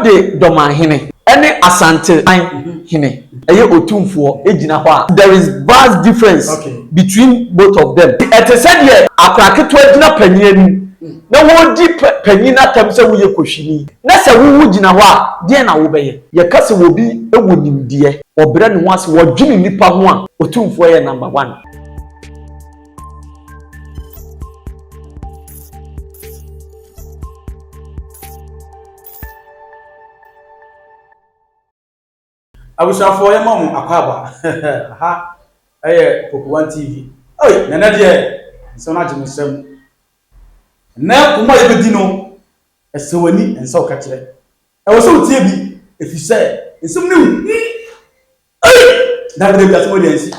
de Domahine any Asante hine eye otumfo ejina ho a there is vast difference between both of them. It is said here akraketo ejina panyani na wodi panyina tam se wo ye kohwini na se wo gina ho a de na wo beye ye kase wo bi ewo nimdie obere ne ho ase wo dwene nipa ho a otumfo ye number 1. Abusafo ye mom akwaba ha Poku1 TV nana de so na jimisem na kuma ye bedi no esewani ensa o ka kire wo so tie bi efise ensem ne na de bi asemo de ensi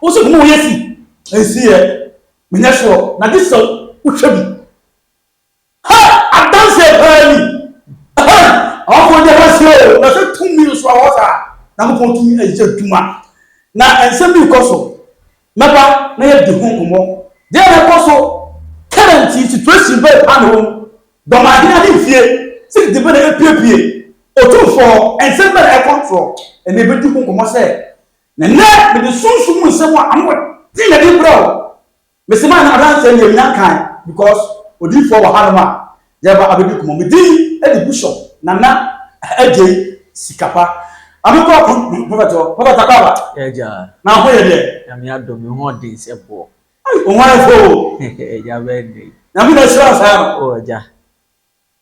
wo so kuma wo yesi ensi ye menya so na this so wo hwa bi adanse bani Afọ de hasio na se 2 million so awota na mo pon 2 million eje duma na ensem bi koso meba na ye de honkomo de na koso current situation be pano do ma hina ni fie se de be na epiepie otumfo ensem be na control e na be di honkomo se na me de sunsun nsem a amwo ti na di bro me se ma na adanse ni enya kan because odifo wa hanoma je ba abedi komo me di e di bishop Nana eje sikapa amiko prophet akaba eja na ho ye de na me adom ho de sebo o wa fo eja bende na mi na sira sa o eja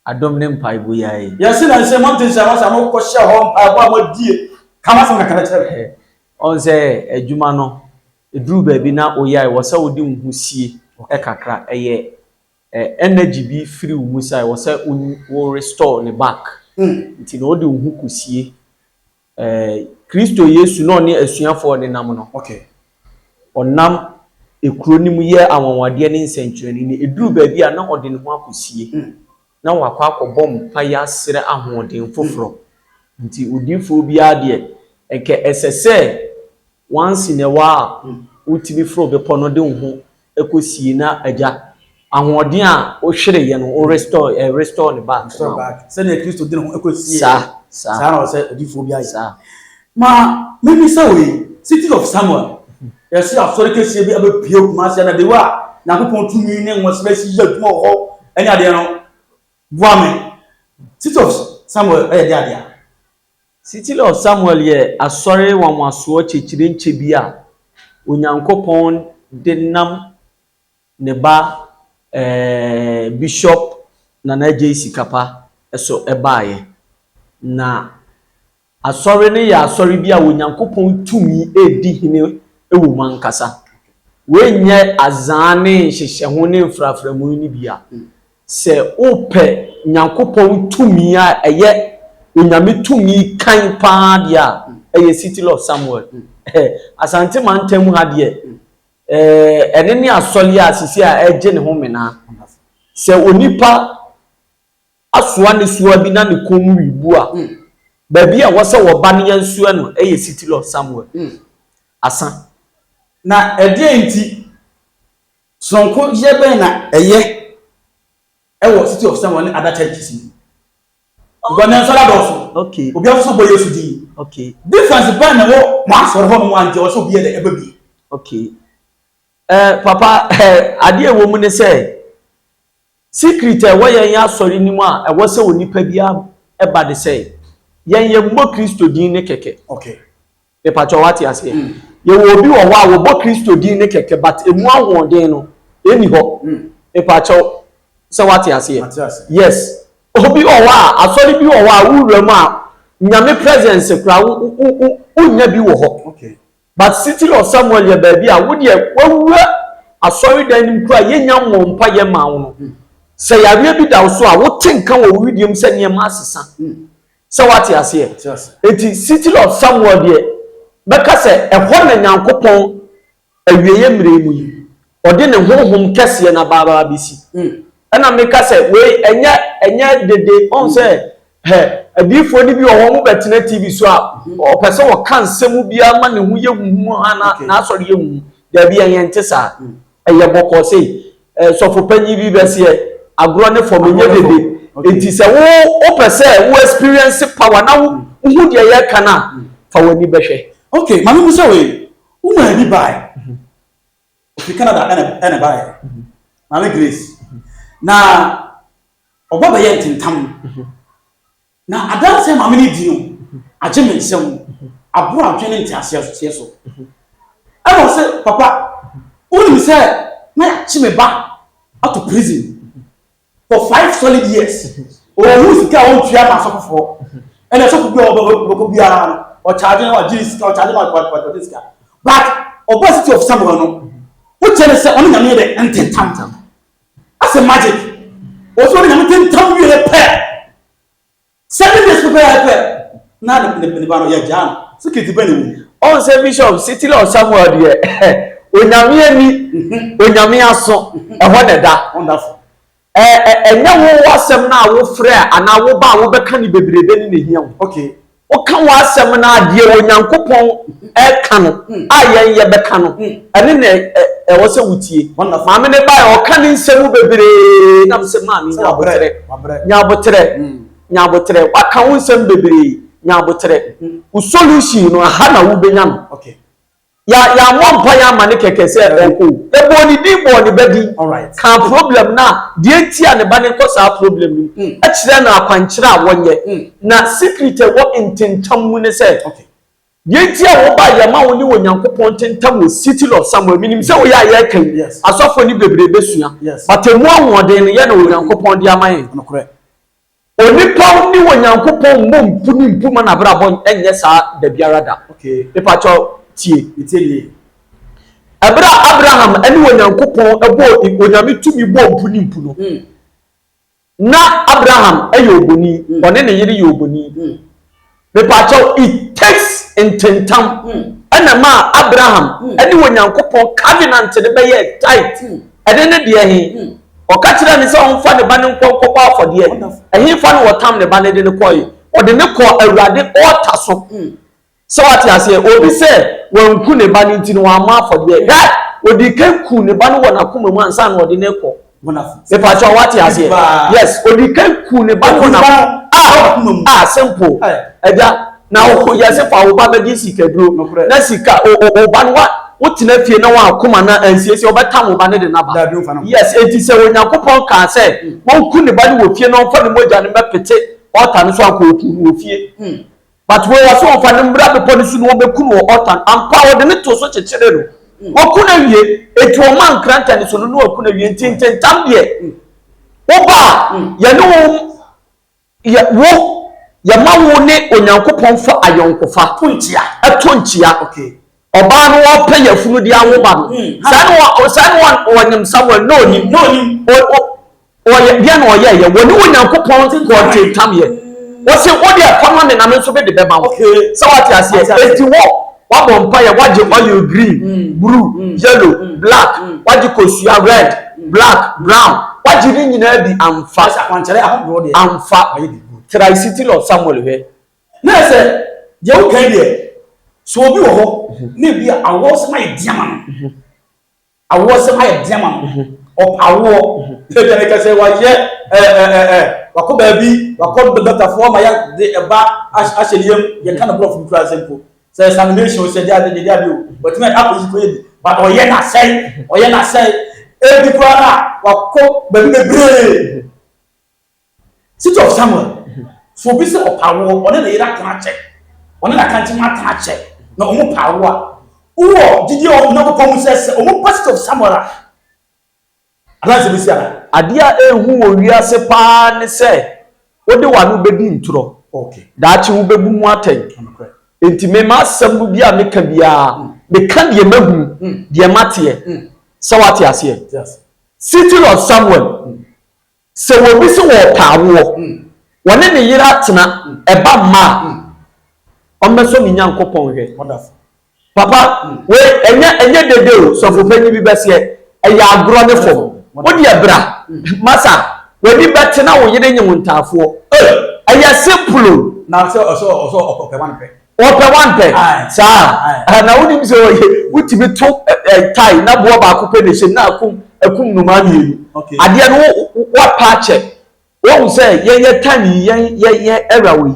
adom ne mpai bo yae ya se na se mountain sa ma mo ko hye ho mpai bo amodie kama se na kana chere on se adwuma no eduru ba bi na oyae wo se wodi nhusie kakra eye energy bi free umusa wo say wo restore ne back nti no de hu kusie Kristo Yesu no ne asuafo ne nam no onam ekuro nim ye awonwade ne nsenkyereni ne eduru ba bi a na ode ne ho akusie na wakwa akobom pa ya sere ahoden foforo nti odifo bi ade eke esese once in a while utimi fro be pono de hu ekosie na aja ahoden a o hwere ye no o restore the back say na Kristo de ho ekosie sa na say odifo bi ayi ma maybe say we city of Samuel yes ya sorry kesie bi abepie kuma say na de wa na kopon tumi ne nwosebe si ya duma ho enya de no boame city of Samuel de ade city of Samuel ye asori wanwaso chechire nche bi a onyankopon de nam ne ba Bishop Nana JC Kapa eso ebaye na asori ne ya asori bi a onyankopon tumi edi hine ewo mankasa we nye azane hyehye ho ne mfraframu ni bia se ope nyankopon tumi a eye onyame tumi kan pa dia eye city of Samuel asante mantem ha de ene ni asoli asisi a eje ne ho mena se onipa asoa ne suwa bi na ne komu wibu a ba bia wo se wo ba ne yansuo no eye city of Samuel asan na ede enti sonko ye ben na eye ewo city of Samuel ni ada church gona so la doso okay obi aso bo Yesu di okay difference ben na wo mo asoro ho mo anje wo so bi e eba bi okay papa ade ewo mu ne say secret e wo yen ya asori nimu a e wo se onipa bia e ba de say yen ye mbo Kristo din ne keke okay e pa cho wati ase ye wo obi wo wa wo bo Kristo din ne keke but emu ahwon no eni ho e pa cho se wati ase yes obi wo wa asori bi wo wa wura mu a nyame presence kra unya bi wo ho okay but city of Samuel ye baby a wo de wawura asori dan nim kra ye nya mmompa ye ma wo no se yare bi da so a wo tenka wo widium se ne ma asesa se wati ase eti city of Samuel de beka se ehọ na nyankopon awieye mire mu yi ode ne honhom kese na baba bisi ena meka se we enye dede on se adifo ni bi wo mo betena TV so a o pese wo kan semu bia ma ne hu ye hu na asori ye hu da bia yente sa eye boko sei sofo panyi bi bese agro ne fo menye dede Enti se wo pese wo experience power na wo hu de ye kana fa wani behwe. Okay, mami musa we. Uma bi bai. Ofi Canada ana bai. Mami Grace. Na oba be ye ntintam. Na adanse mami ni di no. Aje me nsem. Aburo atwene ntiase so. I was say papa, only say na ya chi me ba out to prison for 5 solid years. O who sika won tua ma so for. And so could be or charging or Jesus or charging what this guy. But opposite of someone no. What tell us only na me the enten tam. As a magic. Also only na me tam you a pair. 7 days prepare pair. Na the bano ya jam. So kiti bani. On say bishop city law somewhere there. Onyame ani onyame aso e ho deda. Wonderful. Enya wo wasem na wo frɛ ana wo ba wo bɛka ni bebrebe ni ne hia wo. Okay. Wo ka wo asem na ade wo nyankopɔn ka no a yɛn yɛ bɛka no ɛne ne wo sɛ wutie. Maame ne ba yɛ ɔka ne nsɛm bebree na msɛ maame nyabotre waka wo nsɛm bebree nyabotre wo solution no ha na wo benya no. Okay. Ya mompa ya mane keke se enko ebo ni di bo ni bedi. All right. Kan problem na de ntia ne ba ne ko sa problem ni a kire na akwankyere a wonye na secret wo intentam mu ne se okay ye ntia wo ba ya ma wo ni wonyankopɔn tentam wo city of Samuel minim se wo ya ya kan asofo ni bebrebe sua but emu awode ne ye na wonyankopɔn di amaye no correct onipa ni wonyankopɔn mpo ni mpo ma na brabɔ enye sa da biara da. Okay Pepa cho tie itelie Abraham ani wonyankopɔn ebo onyame tumi bo mpu ni mpu no na Abraham ayo oboni one ne yiri yoboni me pa cho it takes intentam ana ma Abraham ani wonyankopɔn covenant ne be ye tight ede ne de he o ka kira ne se on fa ne ba ne nkɔnkɔ ba afɔde ehe fa ne wotam ne ba ne de ne kɔye o de ne kɔ awurade ɔta so. So what you say obi say won ku ne ba ni ntino wa ma afode odi kan ku ne ba no wona kuma mu ansa na odi ne ko wonderful if I tell what you say yes odi kan ku ne ba no na simple eja na o ya se fa wo ba be di sika duro na sika o ba no wo tina fie na wa kuma na ansiesie o beta mo ba ne de na ba yes enti se wonyankopon ka say won ku ne ba ni wo fie na on fa ne moja ne be pete o ta no so akọ ku wo fie. But we was on for them brother police no be kunu otan ampa wo de ne to so chechire no wo kuna wie etu o man kranta ne so no wo kuna wie tintentam de wo ba ye no ya ma wo ne onyankopon fa ayonkofa tonchia okay oba no wo pa ya funu de awo ba no san wo nyem Samuel no ni o ye bia no ye wo ne onyankopon ko tintam ye. What's it? What they are common and I'm so bad. Okay. So what you say? It's the war. What vampire? What you green, blue, yellow, black. What you call red, black, brown. What you didn't know the fast. I'm fat. Try city of Samuel here. No, sir. You okay there? So be maybe I was my diamond. I was my diamond. Or power. They can say, well, yeah, wako baby wako doctor for my de eba ashelium ye kind of blood from class simple say examination say they do but me happen you but oye na say e bi kwa wako baby bebre city of Samuel so be say opawo one na ira kan check one na kan tima tan check na omo pawo a wo didi o na ko pom say omo pastor of Samuel ala se bi sia adia ehu wo wiase pa ne se wode wanu bedi nturo okay daachi wo bebu mu aten enti me ma sambu bia me ka bia me ka de mahu de mate so what ase yes city of Samuel se wo bi se wo pawo wone ne yira tena eba ma ombeso mi nyankopon hwe wonderful papa we enye dede so fo panyi bi bese eya agro ne fo wodi abra masa wodi betena wo yire nyi wontafo aya simple na so ope one pe sa na wodi bi so wutimi to tie na bo ba ko pe ne she na akum numa ni ade no wa pa che Wọ́n sẹ́ yẹ tani yẹ ẹ̀rọ wei.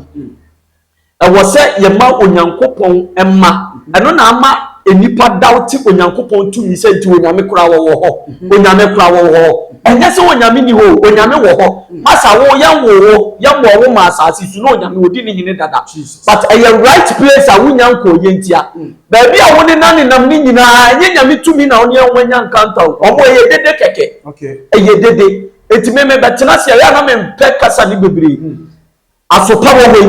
Ẹ̀wọ̀ sẹ́ yẹ ma Onyankopɔn ẹ̀ma. Ẹ̀no na ama enipa dawuti Onyankopɔn tumi sẹ́ nti Onyame kura wọ̀ hɔ. Onyame kura wọ̀ hɔ. Ẹ̀nyẹ́ sẹ́ Onyame ni hɔ. Onyame wọ̀ hɔ. Masa wo yẹn wọ̀ wo ma asase su na Onyame odi ni hene dada. But ẹ̀yẹ right place a wunya nko yẹ ntia. Baabi a woni na nenam ni nyinaa ẹ̀nyẹ́ Nyame tumi na oni ẹ̀wọ̀n nya nkanta o. Ọmọ ẹ̀yẹ dede kẹ̀kẹ́. Ẹ̀yẹ dede. Eti meme betena se ya na me mpe kasa ni bebre asopa wo we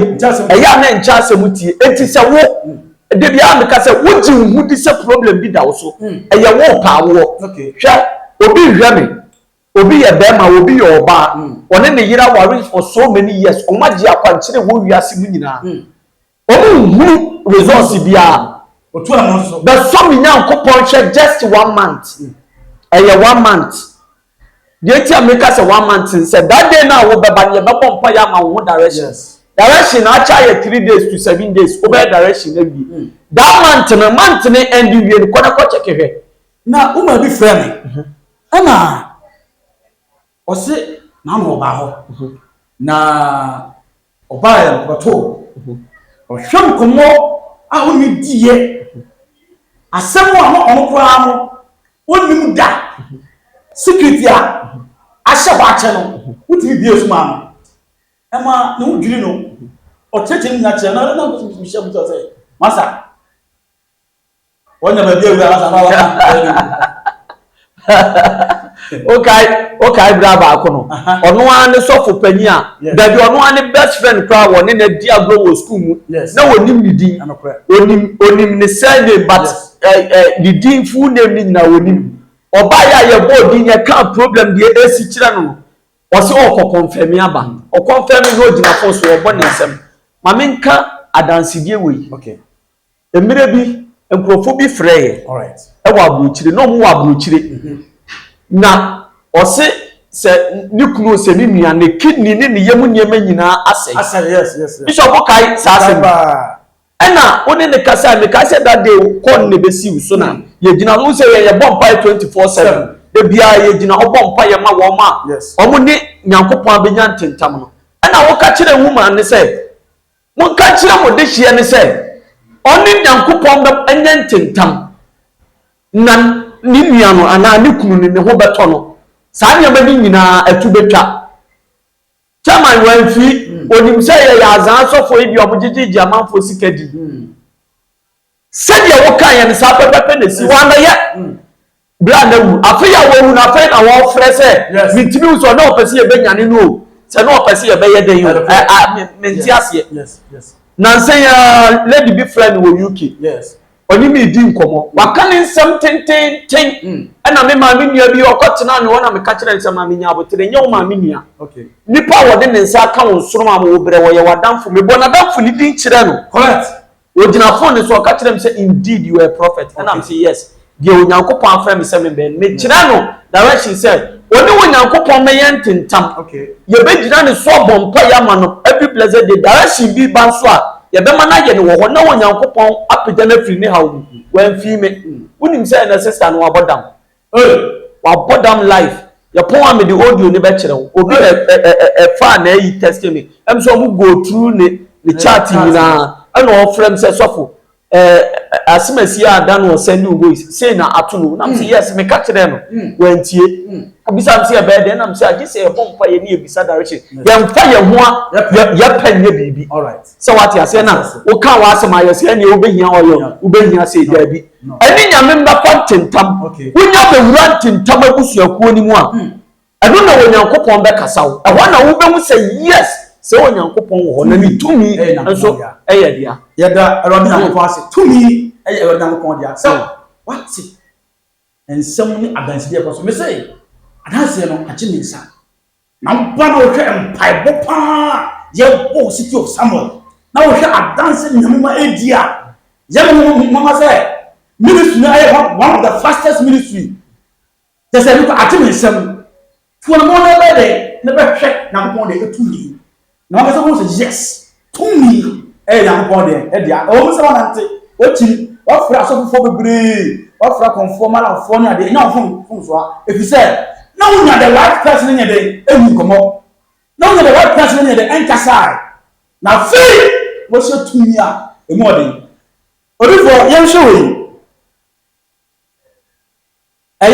eya na ncha asemutie eti se wo de bia me kasa wo ji hu di se problem bi da wo so eye wo pa wo hwe obi hwe me obi ye be ma obi ye oba one ne yira worry for so many years o ma ji akwankyere wo wiase mu nyina o hu resource bia o to na so the so me nyankopon hwe just 1 month eye 1 month. The America say 1 month said that day now we be ban mpa ya ma wo direction. Direction actually 3 days to 7 days. Over direction na bi. That month na end we no kona ko check he. Na o ma bi frame. Ana o se na no ba ho. Na oba ya ko to. O hwam komo a ho ni die. Asem a no kura no onim da. Security asha ba che no wuti bi esu ma no ema na wudwiri no o cheche na che na na ko bi shabu to say masa wonya ba bi ewura masa ba okay braba akono ono an sofo pani a da bi ono an best friend kra wo ne na di agro wo school mu na wonim ni din onim ne surname but the din full name ni na wonim oba ya ye body nye kan problem de esi kire no o se o ko confirm aba o confirm no gina force o bo ne nsem ma menka adansidie we okay emire bi enkrofo bi frey all right e wa abrochire no mo wa abrochire na o se ni kunu se ni nua ne kidney ni yemu nyema nyina ase yes bishop kai sa ase ena oni ne kasa me kasa that day kon ne besi so na ye gina no say ye bompa 24/7 de bia ye gina obompa ye ma wo ma omo ni nyankopon abenya ntentam no ena wo ka kire woman ne say mo ka kire mo de hie ne say oni nyankopon be enya ntentam na ni nua no ana ne kunu ne ho beto no saa nya ma ni nyina atu betwa chairman wan fi onim say ye ya azan sofo ibi obugigi amanfo sikadi said ya woka ya nsa pepepe na si wan ye bra na wu afi ya wo na afi na wo frɛ sɛ mitimi so na opese ye benyane no sɛ na opese ye be ye den yo menti ase na nsen ya lady bi friend wo UK oni mi di nkomo waka ne nsɛm tenten ɛna me ma me nua bi ɔkɔtena ne wona me ka kyerɛ nsɛm na me nya abotere nye wo ma me nua nipa wo de ne nsa ka wo soro ma wo brɛ wo ye wadamfo me bo na damfo ni din kyerɛ no correct Ojina phone so ka kire me say indeed you are a prophet and I'm say yes the Onyankopon afra me say me ben me kire no direction say oni Onyankopon me yententam okay ye be gina ne so bompa ya ma no every blessed day direction bi ban so a ye be ma na ye ne wo ho na Onyankopon apeda na firi ne hawo wan fi me unim say na sister no abodam wabodam life ye pon am the audio ne be kire wo obi fa na yi testimony em so mu go through ne chat na and all friends say sofo asimasi ada no send you voice say na atuno na say yes me ka kire no wantie obisa am say be dem na say agi say pompa ye ni ebisa direction ye mfa ye ho ye panye bibi all right so what you say na wo ka wa asema ye say na obehia oyo obehia say dabi eni nyame mba pontentam wonya be wura tentam abusuakuo ni mu a eno na Onyankopon be kasawo e ho na wo be mu say yes se Onyankopon wo na ni tumi enso eya dia yeda erode Nyankopon ase tumi eya erode Nyankopon dia so what ensem ni aganside ko so me say adanse no achi ni nsa na mpa na wo hwe empai bo pa ye bo city of Samuel na wo hwe adanse nyamma edia ye mama say ministry na one of the fastest ministry they say look achi ni nsem for no na be de na be hwe Nyankopon de etumi na waka say yes to me Nyankopon de dia o mo say wanante o chi wa fra so fofo bebre wa fra conformal of phone ade nya fun so a if you say na unya the right person nya de emu komo na on the right person the enkasai na free wo se tumi a emu odin odifo yen hwe we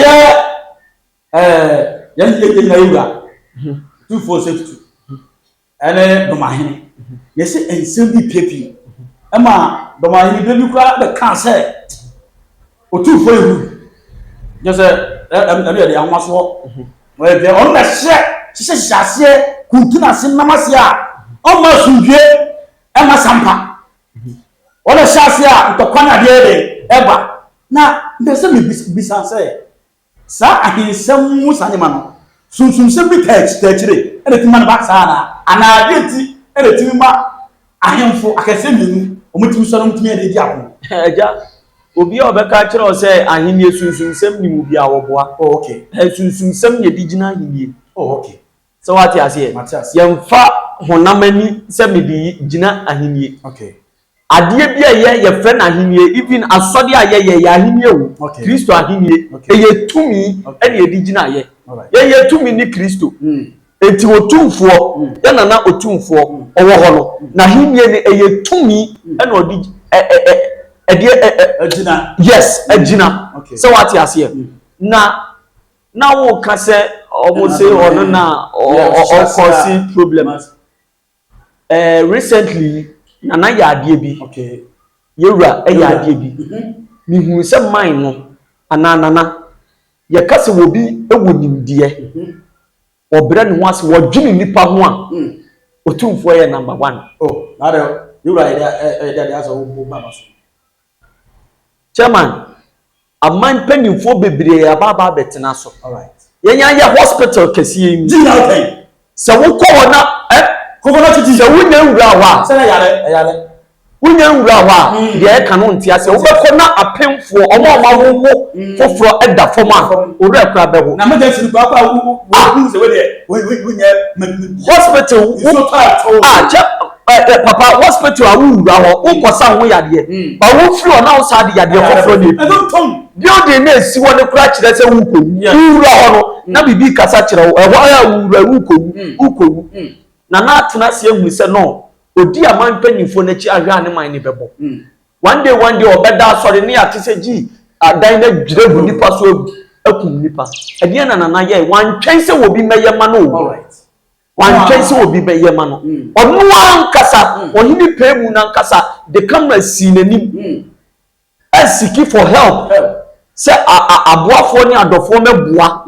yen na yura 2462 ene do mahene yesi ensem bi pepi ema do mahene be bi kura be kan se otufo ehu je se ene de anwaso we be on na hye hye kuntuna se namase a on ma sunjue ema sampa wala hyase a ntokwana de ebe eba na ndese me bisa se sa ahinsam musa nyama no sunsunsem bi tachire ene ti man ba sa na ana adeti ene ti ma ahemfo akase minu omutimi so no mutimi ade di aho eja obi a obeka kire o se ahenie sunsunsem ni mu bia wo boa okay sunsunsem ye digina ahenie okay so what you say yemfa honamani se me di gina ahenie okay adie bia ye fe na ahenie even asode a ye ahenie o Kristo ahenie ye tumi ene ye digina ye tumi ni Kristo enti otumfo ye na otumfo owo ho no na ahenie ni ye tumi ene odi agina yes agina so what you say na wo ka se omo say ono na o cause problems recently nana ya adie bi okay yewura ya adie bi mi hu se man no anana ye kase wo bi ewonimdie obere ne ho ase wo dwene nipa ho a otumfo ye number 1 oh na de yewura ya aso wo ba maso chairman aman panimfo bebre ababa betena so all right yenya ye hospital kesiye mi di na okay se wo ko wona kokona titi se wunya nwura wa se na yare wunya nwura wa de e kan no ntia se wo be na apemfo omo wo foforo eda foma oru akra be ho na me se kwa wo se we de wunya hospital papa hospital a wura ho wo kosa ho yade ba wo firi ona wo sa de yade foforo ni I don't come building na si wona kura kire se wo ko wura ho no na bibi kasa kire wo ehwa ya wura wo ko na atena se ehunu se no odi aman panifo na chi ahwa ne man ne bebo one day obeda sori ne ya tese ji adan na dwire bu nipa so akum nipa ade na ye wan twen se wo bi meye ma no all right wan twen se wo bi meye ma no onu ankasa ohini pemu na ankasa the camera si nanim asiki for help se aboafo ni adofo meboa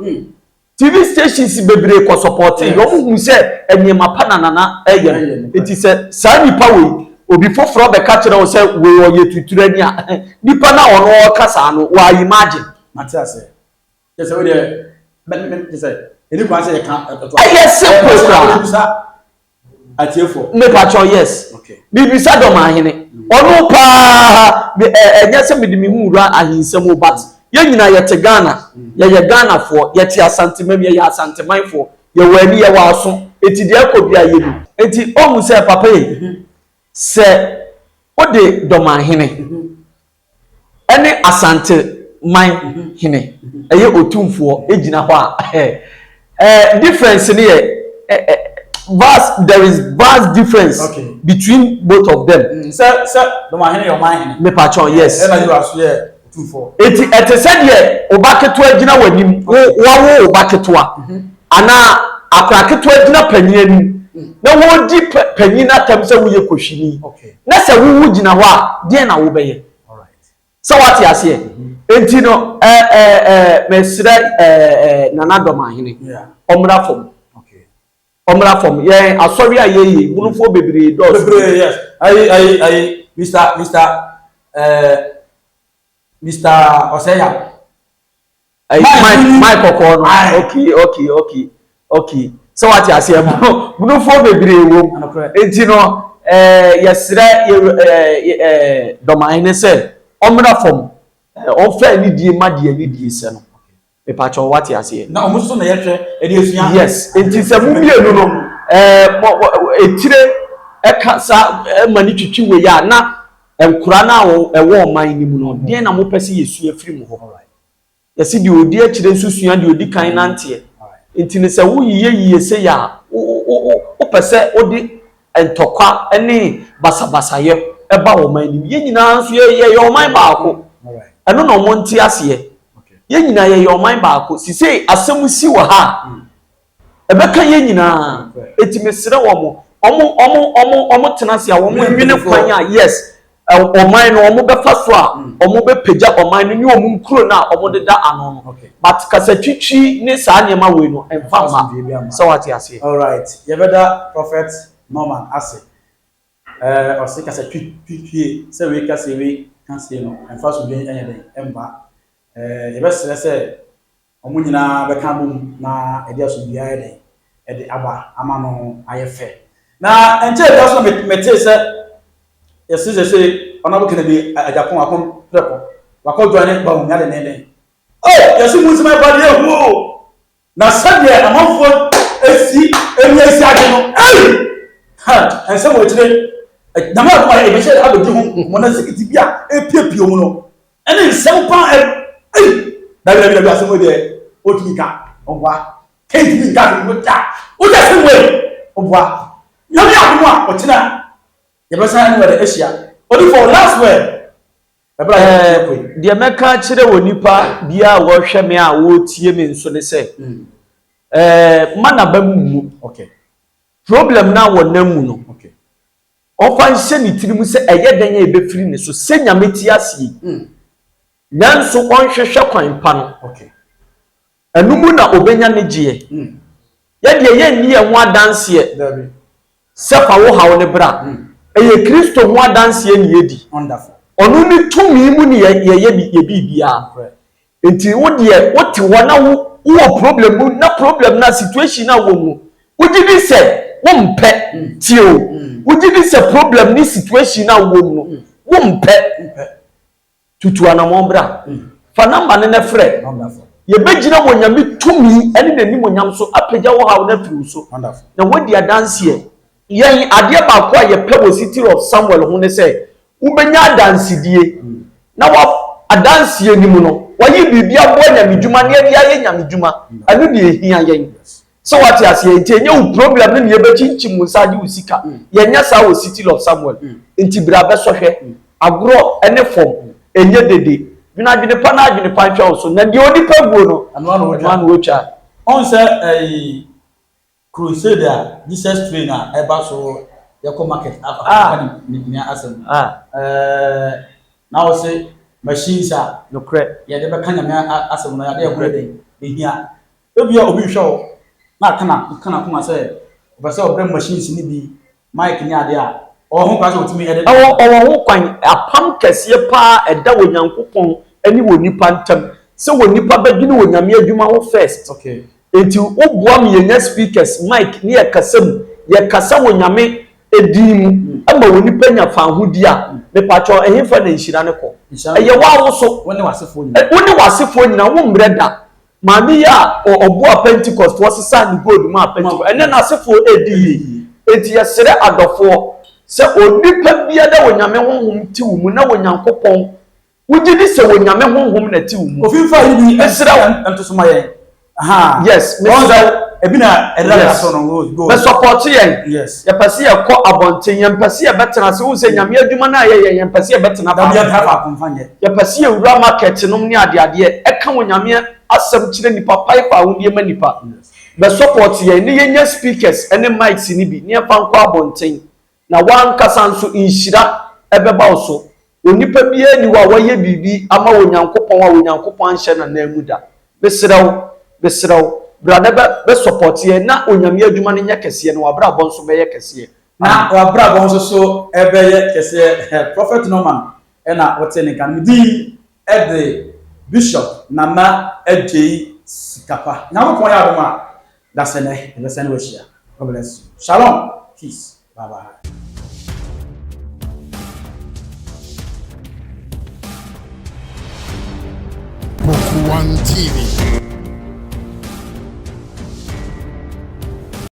TV stations bebre ko supporting yo mu se eniema panana na eye enti se sa nipa we obi foforo be ka kire wo se we wo ye tutura ni a nipa na ono kasa no wa imagine Matias yes we dey me say eni kwa say kan yes simple atiefo me pacho yes okay bibisa do ma hene ono pa enye se me di me hu ra ahinsem but ye nyina ye te Ghana ye Ghana for ye te asantemam ye asanteman for ye wani ye waso eti de akobia ye bi eti omu se papa ye se ode do ma hene ene asante man hene eye otumfo ejina ho a difference ne ye there is vast difference between both of them sir do ma hene your man me pacho yes e na you aso ye eti etese de obaketo agina wanim wo obaketo ana akraketo agina panyiani na wo di panyina tam se wo ye kohwini na se wo gina ho a de na wo beye all right so what you say enti no mesre nana doma hene omra fom okay omra fom ye asori ayeye bunufo bebre do bebre yes I Mr. Oseya. My kokoro. Okay. So what you say? Bunu fo bebre wo. Enti no yesre domaine se omra fom. On fa ni die ma die ni die se no. Me pa cho what you say? Na omo so na yehwe e die sua. Yes. Enti se mu mienu no etire ekasa mani twitwi we ya na enkura na ewo man ni mu no de na mo pese yesu afiri mu ho yesi de odi akire susua de odi kan nante enti ne se wo yiye se ya pese odi entokwa ene basabasaye eba wo man ni ye nyina nso ye oman baako eno no mo nti ase ye nyina ye oman baako sisi asem si wo ha ebeka ye nyina etimesere wo mo tena se a wo mo nwene kwan a yes oman no omo befa so a omo be pagya oman no ni omo nkuro na omo deda ano no but kasatwitwi ne saa niema we no emfa ma so what you say all right ye better prophet Norman ase o se kasatwitwi se we kase we kan se no emfa so bi enye den emba ye be se omo nyina be kan bom na e dia so bia ye den e de aba ama no ayefe na enche dia so mete se yes say honorable Kennedy Ajapon akon preko wako join ba o nya de nene oh yes mu sima ba de hu na sabe amanfo esi age no ha ense mo tire na ma ko e be she abodi hu mo na sikiti bia epiepie mu no ene nsem pa da asem mo de otumika ogwa kentimika mo ta o ja se mo ogwa yo ya ko a o tina yebesa ni wede Asia only for last word de meka kire wonipa bia wo hwe me a wo tie me nso ne se mana ba mu okay problem na wo namu no okay ofa nse ni tirimu se eyeden ya ebefiri ne so se nyame ti asie nanso onhwehwe kwan pa no okay anumu na obenya ne gye ye de ye ni ye ho adanse dabi sefa wo hawo ne bra eye Kristo ho adanse ni yedi wonderful onu ni tumi mu ni ye bibia enti wo de wote wona wo problem na problem na situation na wo mu ugidi se wo mpe tio ugidi se problem ni situation na wo mu wo mpe tutu anamon bra fa number ne frɛ wonderful ye begina wo nyame tumi ene nani mo nyam so apagya wo hawo na firu so wonderful na wo de adanse yen ade ba ko ye pɛ wo city of Samuel ho ne se ubenya adansidie na wa adansie ni mu no wayi bibia bo nyamedwuma ne bia ye nyamedwuma anu de ehia yen so what you say enye wo problem ne ye bechinchi mu saje usika yenya sa wo city of Samuel enti bra be sohwe agro ene form enye dede bina dwene pa na dwene pa ntwa so na de onipa guo no anu wo twa on say crusader Jesus trainer eba so yako market after ni asem na wo say machines a no kre ye de be kan nyame asem na ya de ekure den ehia ebia obi hwe na kana kuma say obese obre machines ni bi mic ni ade a ho kwa so otimi edit ho kwan apam kese pa eda wonyankopon ani wonipa ntam se wonipa badwini wonyame adwuma ho first okay enti oboa me yenya speakers mic ni yakasam yakasa wonyame edimu ama wonipa nya fa hodi a me pacho ehemfa na nhira ne ko eye wa wo so woni wasefo nyina wo mbreda maami ya oboa Pentecost wo sesa ni gold ma Pentecost ene na asefo edi enti yesere adofo se onipa bia da wonyame honhom ti wo mu na wonyankopon wugidi se wonyame honhom na ti wo mu ofinfa yi bi esira entosoma yen aha yes ebina erada so no go be support yen yes ye pese ye ko abonten ye pese ye betena se wo se nyame adwuma na ye pese ye betena ba bia ta fa konfanye ye pese ye wura market nom ni ade eka wonyame asem kire nipa pipe a wodie ma nipa be support yen ni yenya speakers ene mics ni bi ni fa nko abonten na wan kasa nso inhira ebeba wo so onipa bia ni wa waye bibi ama wonyankopon anhye na na amuda besrew brada be support ye na onyame adwuma ne nya kese no wabra bon so be ye kese na wabra bon so ebe ye kese prophet Norman ena wote ne kan di the bishop Nana Ejei Sikapa na mo ya adoma da sene we share. God bless you. Shalom, peace, bye bye. One TV.